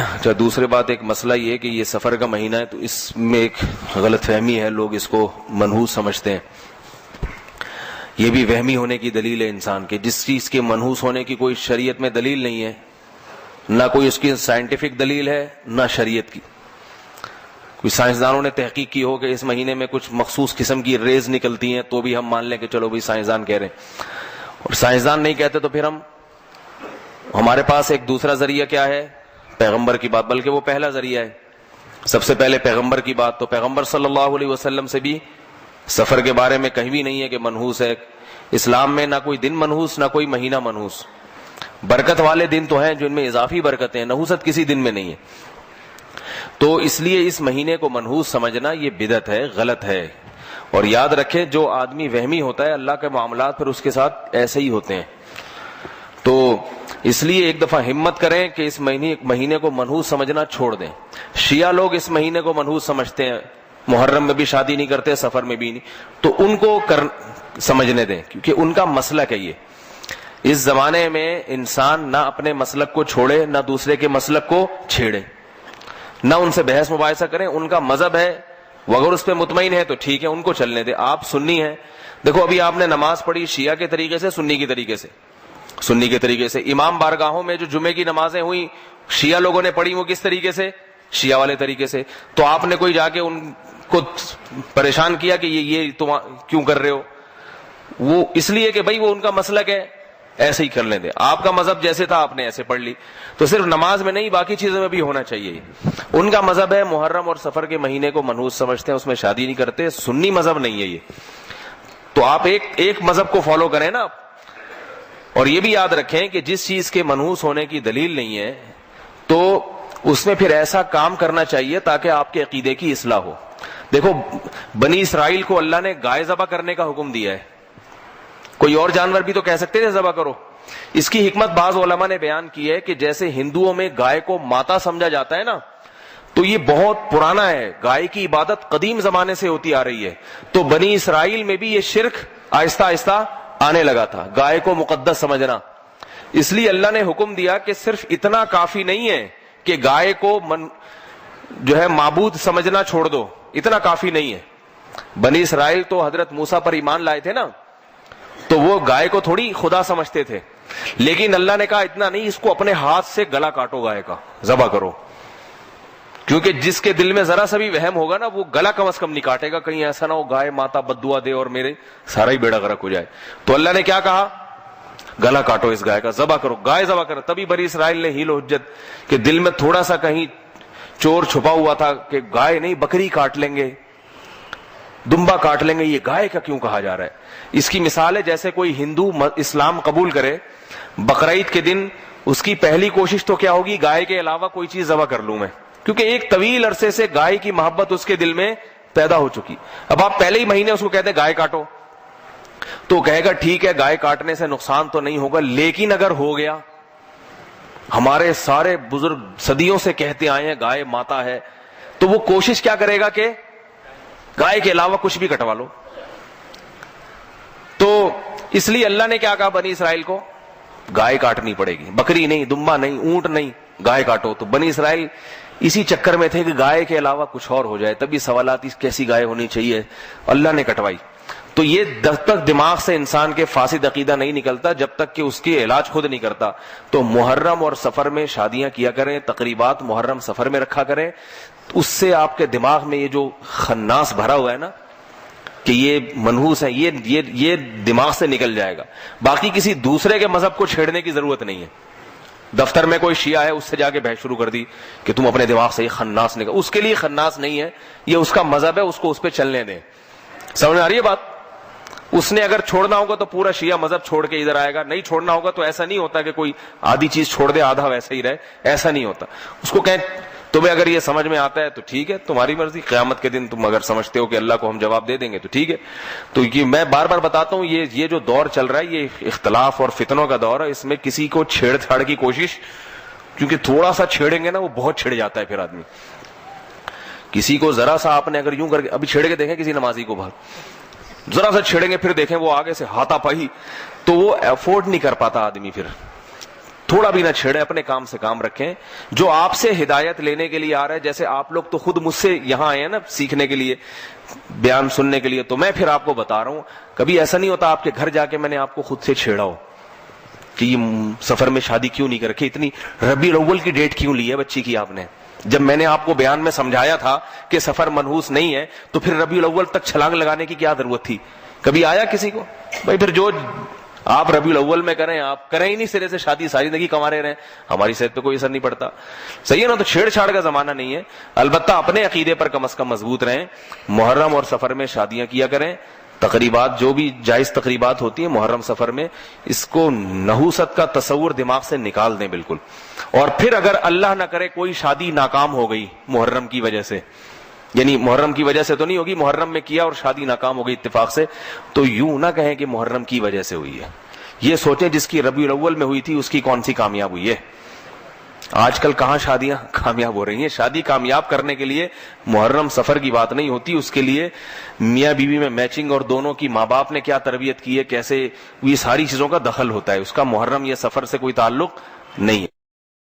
اچھا، دوسری بات ایک مسئلہ یہ کہ یہ سفر کا مہینہ ہے تو اس میں ایک غلط فہمی ہے، لوگ اس کو منحوس سمجھتے ہیں. یہ بھی وہمی ہونے کی دلیل ہے انسان کے. جس چیز کے منحوس ہونے کی کوئی شریعت میں دلیل نہیں ہے، نہ کوئی اس کی سائنٹیفک دلیل ہے نہ شریعت کی. کوئی سائنسدانوں نے تحقیق کی ہو کہ اس مہینے میں کچھ مخصوص قسم کی ریز نکلتی ہیں تو بھی ہم مان لیں کہ چلو بھائی سائنسدان کہہ رہے ہیں. اور سائنسدان نہیں کہتے تو پھر ہمارے پاس ایک دوسرا ذریعہ کیا ہے؟ پیغمبر کی بات. بلکہ وہ پہلا ذریعہ ہے، سب سے پہلے پیغمبر کی بات. تو پیغمبر صلی اللہ علیہ وسلم سے بھی سفر کے بارے میں کہیں بھی نہیں ہے کہ منحوس ہے. اسلام میں نہ کوئی دن منحوس نہ کوئی مہینہ منحوس. برکت والے دن تو ہیں جن میں اضافی برکتیں ہیں، نحوست کسی دن میں نہیں ہے. تو اس لیے اس مہینے کو منحوس سمجھنا یہ بدعت ہے، غلط ہے. اور یاد رکھیں جو آدمی وہمی ہوتا ہے اللہ کے معاملات پھر اس کے ساتھ ایسے ہی ہوتے ہیں. تو اس لیے ایک دفعہ ہمت کریں کہ اس مہینے کو منحوس سمجھنا چھوڑ دیں. شیعہ لوگ اس مہینے کو منحوس سمجھتے ہیں، محرم میں بھی شادی نہیں کرتے، سفر میں بھی نہیں. تو ان کو سمجھنے دیں کیونکہ ان کا مسلک ہے یہ. اس زمانے میں انسان نہ اپنے مسلک کو چھوڑے نہ دوسرے کے مسلک کو چھیڑے، نہ ان سے بحث مباحثہ کریں. ان کا مذہب ہے، وہ اگر اس پہ مطمئن ہے تو ٹھیک ہے، ان کو چلنے دیں. آپ سنی ہیں، دیکھو ابھی آپ نے نماز پڑھی شیعہ کے طریقے سے، سنی کے طریقے سے. سنی کے طریقے سے امام بارگاہوں میں جو جمعے کی نمازیں ہوئی شیعہ لوگوں نے پڑھی، وہ کس طریقے سے؟ شیعہ والے طریقے سے. تو آپ نے کوئی جا کے ان کو پریشان کیا کہ یہ تم کیوں کر رہے ہو؟ وہ اس لیے کہ بھائی وہ ان کا مسلک ہے، ایسے ہی کر لیں دے. آپ کا مذہب جیسے تھا آپ نے ایسے پڑھ لی. تو صرف نماز میں نہیں، باقی چیزوں میں بھی ہونا چاہیے. ان کا مذہب ہے محرم اور سفر کے مہینے کو منحوس سمجھتے ہیں، اس میں شادی نہیں کرتے. سنی مذہب نہیں ہے یہ. تو آپ ایک مذہب کو فالو کریں نا. اور یہ بھی یاد رکھیں کہ جس چیز کے منحوس ہونے کی دلیل نہیں ہے تو اس میں پھر ایسا کام کرنا چاہیے تاکہ آپ کے عقیدے کی اصلاح ہو. دیکھو بنی اسرائیل کو اللہ نے گائے ذبح کرنے کا حکم دیا ہے. کوئی اور جانور بھی تو کہہ سکتے تھے ذبح کرو. اس کی حکمت بعض علماء نے بیان کی ہے کہ جیسے ہندوؤں میں گائے کو ماتا سمجھا جاتا ہے نا، تو یہ بہت پرانا ہے. گائے کی عبادت قدیم زمانے سے ہوتی آ رہی ہے. تو بنی اسرائیل میں بھی یہ شرک آہستہ آہستہ آنے لگا تھا، گائے کو مقدس سمجھنا. اس لیے اللہ نے حکم دیا کہ صرف اتنا کافی نہیں ہے کہ گائے کو جو ہے معبود سمجھنا چھوڑ دو، اتنا کافی نہیں ہے. بنی اسرائیل تو حضرت موسیٰ پر ایمان لائے تھے نا، تو وہ گائے کو تھوڑی خدا سمجھتے تھے. لیکن اللہ نے کہا اتنا نہیں، اس کو اپنے ہاتھ سے گلا کاٹو، گائے کا ذبح کرو. کیونکہ جس کے دل میں ذرا سا بھی وہم ہوگا نا وہ گلا کم از کم نہیں کاٹے گا، کہیں ایسا نہ ہو گائے ماتا بددعا دے اور میرے سارا ہی بیڑا غرق ہو جائے. تو اللہ نے کیا کہا؟ گلا کاٹو اس گائے کا، ذبح کرو، گائے ذبح کرو. تبھی بنی اسرائیل نے حیل و حجت کہ دل میں تھوڑا سا کہیں چور چھپا ہوا تھا کہ گائے نہیں بکری کاٹ لیں گے، دمبا کاٹ لیں گے، یہ گائے کا کیوں کہا جا رہا ہے؟ اس کی مثال ہے جیسے کوئی ہندو اسلام قبول کرے، بقرعید کے دن اس کی پہلی کوشش تو کیا ہوگی؟ گائے کے علاوہ کوئی چیز ذبح کر لوں میں، کیونکہ ایک طویل عرصے سے گائے کی محبت اس کے دل میں پیدا ہو چکی. اب آپ پہلے ہی مہینے اس کو کہتے ہیں گائے کاٹو، تو کہے گا ٹھیک ہے گائے کاٹنے سے نقصان تو نہیں ہوگا، لیکن اگر ہو گیا، ہمارے سارے بزرگ صدیوں سے کہتے آئے ہیں گائے ماتا ہے، تو وہ کوشش کیا کرے گا کہ گائے کے علاوہ کچھ بھی کٹوا لو. تو اس لیے اللہ نے کیا کہا بنی اسرائیل کو؟ گائے کاٹنی پڑے گی، بکری نہیں، دمبا نہیں، اونٹ نہیں، گائے کاٹو. تو بنی اسرائیل اسی چکر میں تھے کہ گائے کے علاوہ کچھ اور ہو جائے. تبھی سوالات کیسی گائے ہونی چاہیے، اللہ نے کٹوائی. تو یہ جب تک دماغ سے انسان کے فاسد عقیدہ نہیں نکلتا، جب تک کہ اس کی علاج خود نہیں کرتا. تو محرم اور سفر میں شادیاں کیا کریں، تقریبات محرم سفر میں رکھا کریں. اس سے آپ کے دماغ میں یہ جو خناس بھرا ہوا ہے نا کہ یہ منحوس ہے، یہ دماغ سے نکل جائے گا. باقی کسی دوسرے کے مذہب کو چھیڑنے کی ضرورت نہیں ہے. دفتر میں کوئی شیعہ ہے، اس سے جا کے بحث شروع کر دی کہ تم اپنے دماغ سے یہ خناس نکل، اس کے لیے خناس نہیں ہے، یہ اس کا مذہب ہے، اس کو اس پہ چلنے دیں. سمجھ آ رہی ہے بات؟ اس نے اگر چھوڑنا ہوگا تو پورا شیعہ مذہب چھوڑ کے ادھر آئے گا، نہیں چھوڑنا ہوگا تو ایسا نہیں ہوتا کہ کوئی آدھی چیز چھوڑ دے آدھا ویسا ہی رہے، ایسا نہیں ہوتا. اس کو کہیں تمہیں اگر یہ سمجھ میں آتا ہے تو ٹھیک ہے، تمہاری مرضی. قیامت کے دن تم اگر سمجھتے ہو کہ اللہ کو ہم جواب دے دیں گے تو ٹھیک ہے. تو یہ میں بار بار بتاتا ہوں، یہ جو دور چل رہا ہے یہ اختلاف اور فتنوں کا دور ہے. اس میں کسی کو چھیڑ چھاڑ کی کوشش، کیونکہ تھوڑا سا چھیڑیں گے نا وہ بہت چھڑ جاتا ہے. پھر آدمی کسی کو ذرا سا آپ نے اگر یوں کر کے ابھی چھیڑ کے دیکھیں کسی نمازی کو باہر، ذرا سا چھیڑیں گے پھر دیکھیں وہ آگے سے ہاتھا پائی، تو وہ افورڈ نہیں کر پاتا آدمی. پھر تھوڑا بھی نہ چھیڑیں, اپنے کام سے کام رکھیں. جو آپ سے ہدایت لینے کے لیے آ رہا ہے, جیسے آپ لوگ تو خود مجھ سے یہاں آئے ہیں نا سیکھنے کے لیے, بیان سننے کے لیے, تو میں پھر آپ کو بتا رہا ہوں, کبھی ایسا نہیں ہوتا آپ کے گھر جا کے میں نے آپ کو خود سے چھیڑا ہو کہ یہ سفر میں شادی کیوں نہیں کر رکھی, اتنی ربیع الاول کی ڈیٹ کیوں لی ہے بچی کی آپ نے. جب میں نے آپ کو بیان میں سمجھایا تھا کہ سفر منحوس نہیں ہے, تو پھر ربیع الاول تک چھلانگ لگانے کی کیا ضرورت تھی؟ کبھی آیا کسی کو؟ بھائی پھر جو آپ ربیع الاول میں کریں, آپ کریں ہی نہیں سرے سے شادی, ساری زندگی کمارے رہیں, ہماری صحت پہ کوئی اثر نہیں پڑتا. صحیح ہے نا؟ تو چھیڑ چھاڑ کا زمانہ نہیں ہے. البتہ اپنے عقیدے پر کم از کم مضبوط رہیں. محرم اور سفر میں شادیاں کیا کریں. تقریبات جو بھی جائز تقریبات ہوتی ہیں محرم سفر میں, اس کو نحوست کا تصور دماغ سے نکال دیں بالکل. اور پھر اگر اللہ نہ کرے کوئی شادی ناکام ہو گئی محرم کی وجہ سے, یعنی محرم کی وجہ سے تو نہیں ہوگی, محرم میں کیا اور شادی ناکام ہو گئی اتفاق سے, تو یوں نہ کہیں کہ محرم کی وجہ سے ہوئی ہے. یہ سوچیں جس کی ربیع الاول میں ہوئی تھی اس کی کون سی کامیاب ہوئی ہے. آج کل کہاں شادیاں کامیاب ہو رہی ہیں. شادی کامیاب کرنے کے لیے محرم سفر کی بات نہیں ہوتی, اس کے لیے میاں بیوی میں میچنگ اور دونوں کی ماں باپ نے کیا تربیت کی ہے, کیسے, یہ ساری چیزوں کا دخل ہوتا ہے. اس کا محرم یہ سفر سے کوئی تعلق نہیں ہے.